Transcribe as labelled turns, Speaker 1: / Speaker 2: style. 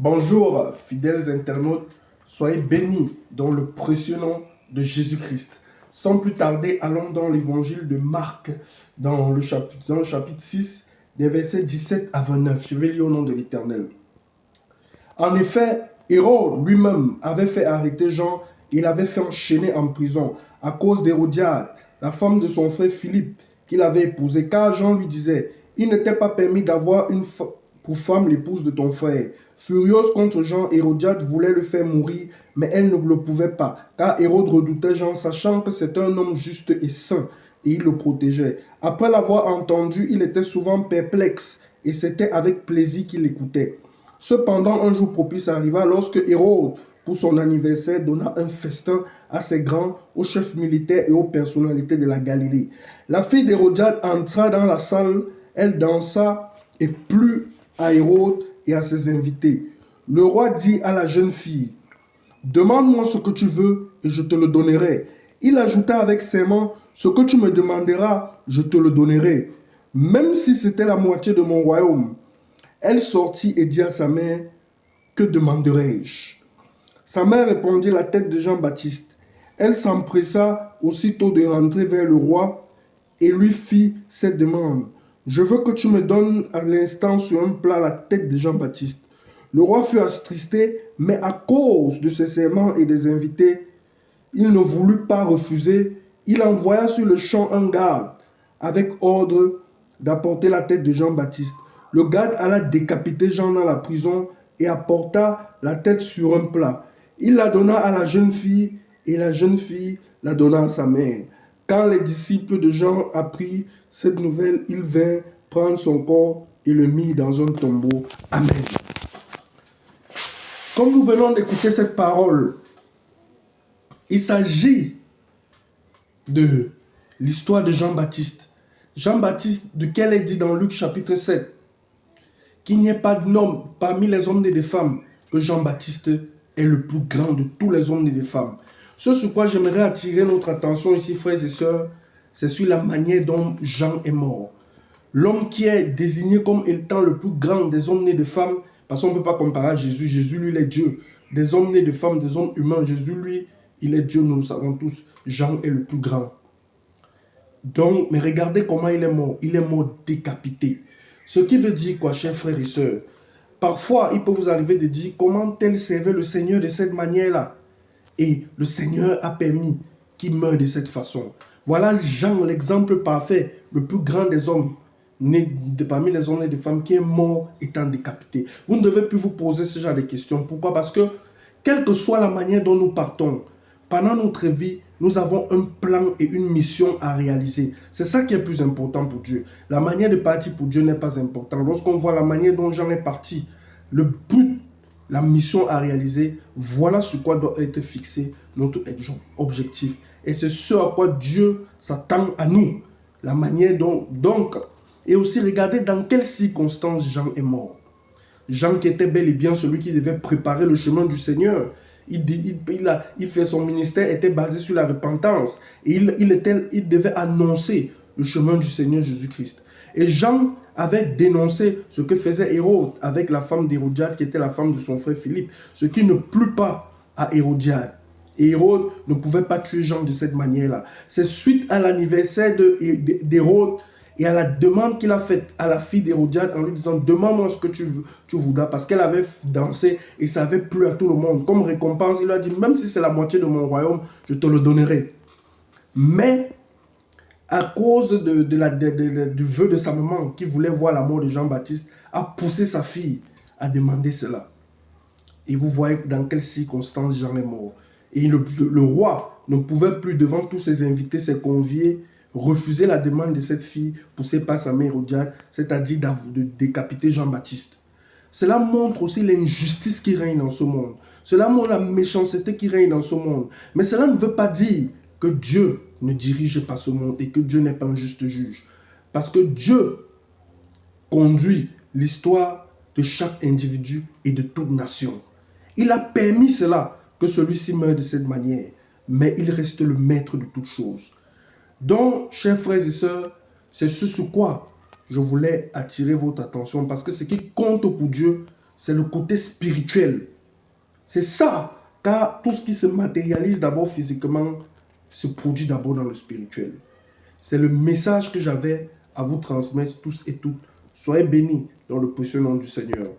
Speaker 1: Bonjour, fidèles internautes, soyez bénis dans le précieux nom de Jésus-Christ. Sans plus tarder, allons dans l'évangile de Marc, dans le chapitre 6, des versets 17 à 29. Je vais lire au nom de l'Éternel. En effet, Hérode lui-même avait fait arrêter Jean et l'avait fait enchaîner en prison à cause d'Hérodiade, la femme de son frère Philippe, qu'il avait épousée, car Jean lui disait, il n'était pas permis d'avoir pour femme l'épouse de ton frère. Furieuse contre Jean, Hérodiade voulait le faire mourir, mais elle ne le pouvait pas, car Hérode redoutait Jean, sachant que c'était un homme juste et saint, et il le protégeait. Après l'avoir entendu, il était souvent perplexe, et c'était avec plaisir qu'il écoutait. Cependant, un jour propice arriva lorsque Hérode, pour son anniversaire, donna un festin à ses grands, aux chefs militaires et aux personnalités de la Galilée. La fille d'Hérodiade entra dans la salle, elle dansa et plut à Hérode et à ses invités. Le roi dit à la jeune fille, demande-moi ce que tu veux et je te le donnerai. Il ajouta avec serment, ce que tu me demanderas, je te le donnerai, même si c'était la moitié de mon royaume. Elle sortit et dit à sa mère, que demanderai-je? Sa mère répondit, la tête de Jean-Baptiste. Elle s'empressa aussitôt de rentrer vers le roi et lui fit cette demande. Je veux que tu me donnes à l'instant sur un plat la tête de Jean-Baptiste. Le roi fut attristé, mais à cause de ses serments et des invités, il ne voulut pas refuser. Il envoya sur le champ un garde avec ordre d'apporter la tête de Jean-Baptiste. Le garde alla décapiter Jean dans la prison et apporta la tête sur un plat. Il la donna à la jeune fille et la jeune fille la donna à sa mère. Quand les disciples de Jean apprirent cette nouvelle, ils vinrent prendre son corps et le mirent dans un tombeau. Amen. Comme nous venons d'écouter cette parole, il s'agit de l'histoire de Jean-Baptiste. Jean-Baptiste, duquel est dit dans Luc chapitre 7, qu'il n'y ait pas d'homme parmi les hommes et des femmes, que Jean-Baptiste est le plus grand de tous les hommes et des femmes. Ce sur quoi j'aimerais attirer notre attention ici, frères et sœurs, c'est sur la manière dont Jean est mort. L'homme qui est désigné comme étant le plus grand des hommes nés de femmes, parce qu'on ne peut pas comparer à Jésus. Jésus, lui, il est Dieu. Des hommes nés de femmes, des hommes humains. Jésus, lui, il est Dieu, nous le savons tous. Jean est le plus grand. Donc, mais regardez comment il est mort. Il est mort décapité. Ce qui veut dire quoi, chers frères et sœurs? Parfois, il peut vous arriver de dire comment tel servait le Seigneur de cette manière-là. Et le Seigneur a permis qu'il meure de cette façon. Voilà Jean, l'exemple parfait, le plus grand des hommes, né parmi les hommes et les femmes, qui est mort étant décapité. Vous ne devez plus vous poser ce genre de questions. Pourquoi? Parce que, quelle que soit la manière dont nous partons, pendant notre vie, nous avons un plan et une mission à réaliser. C'est ça qui est le plus important pour Dieu. La manière de partir pour Dieu n'est pas importante. Lorsqu'on voit la manière dont Jean est parti, le but, la mission à réaliser, voilà sur quoi doit être fixé notre objectif. Et c'est ce à quoi Dieu s'attend à nous. La manière dont, donc, et aussi regardez dans quelles circonstances Jean est mort. Jean qui était bel et bien celui qui devait préparer le chemin du Seigneur. Il fait son ministère était basé sur la repentance. Et il devait annoncer le chemin du Seigneur Jésus-Christ. Et Jean avait dénoncé ce que faisait Hérode avec la femme d'Hérodiade qui était la femme de son frère Philippe. Ce qui ne plut pas à Hérodiade. Et Hérode ne pouvait pas tuer Jean de cette manière-là. C'est suite à l'anniversaire d'Hérode et à la demande qu'il a faite à la fille d'Hérodiade en lui disant, demande-moi ce que tu voudras, parce qu'elle avait dansé et ça avait plu à tout le monde. Comme récompense, il lui a dit, même si c'est la moitié de mon royaume, je te le donnerai. Mais à cause du vœu de sa maman qui voulait voir la mort de Jean-Baptiste, a poussé sa fille à demander cela. Et vous voyez dans quelles circonstances Jean est mort. Et le roi ne pouvait plus, devant tous ses invités, ses conviés, refuser la demande de cette fille poussée par sa mère Hérodiade, c'est-à-dire de décapiter Jean-Baptiste. Cela montre aussi l'injustice qui règne dans ce monde. Cela montre la méchanceté qui règne dans ce monde. Mais cela ne veut pas dire que Dieu ne dirige pas ce monde et que Dieu n'est pas un juste juge. Parce que Dieu conduit l'histoire de chaque individu et de toute nation. Il a permis cela, que celui-ci meure de cette manière. Mais il reste le maître de toutes choses. Donc, chers frères et sœurs, c'est ce sur quoi je voulais attirer votre attention. Parce que ce qui compte pour Dieu, c'est le côté spirituel. C'est ça, car tout ce qui se matérialise d'abord physiquement se produit d'abord dans le spirituel. C'est le message que j'avais à vous transmettre tous et toutes. Soyez bénis dans le précieux nom du Seigneur.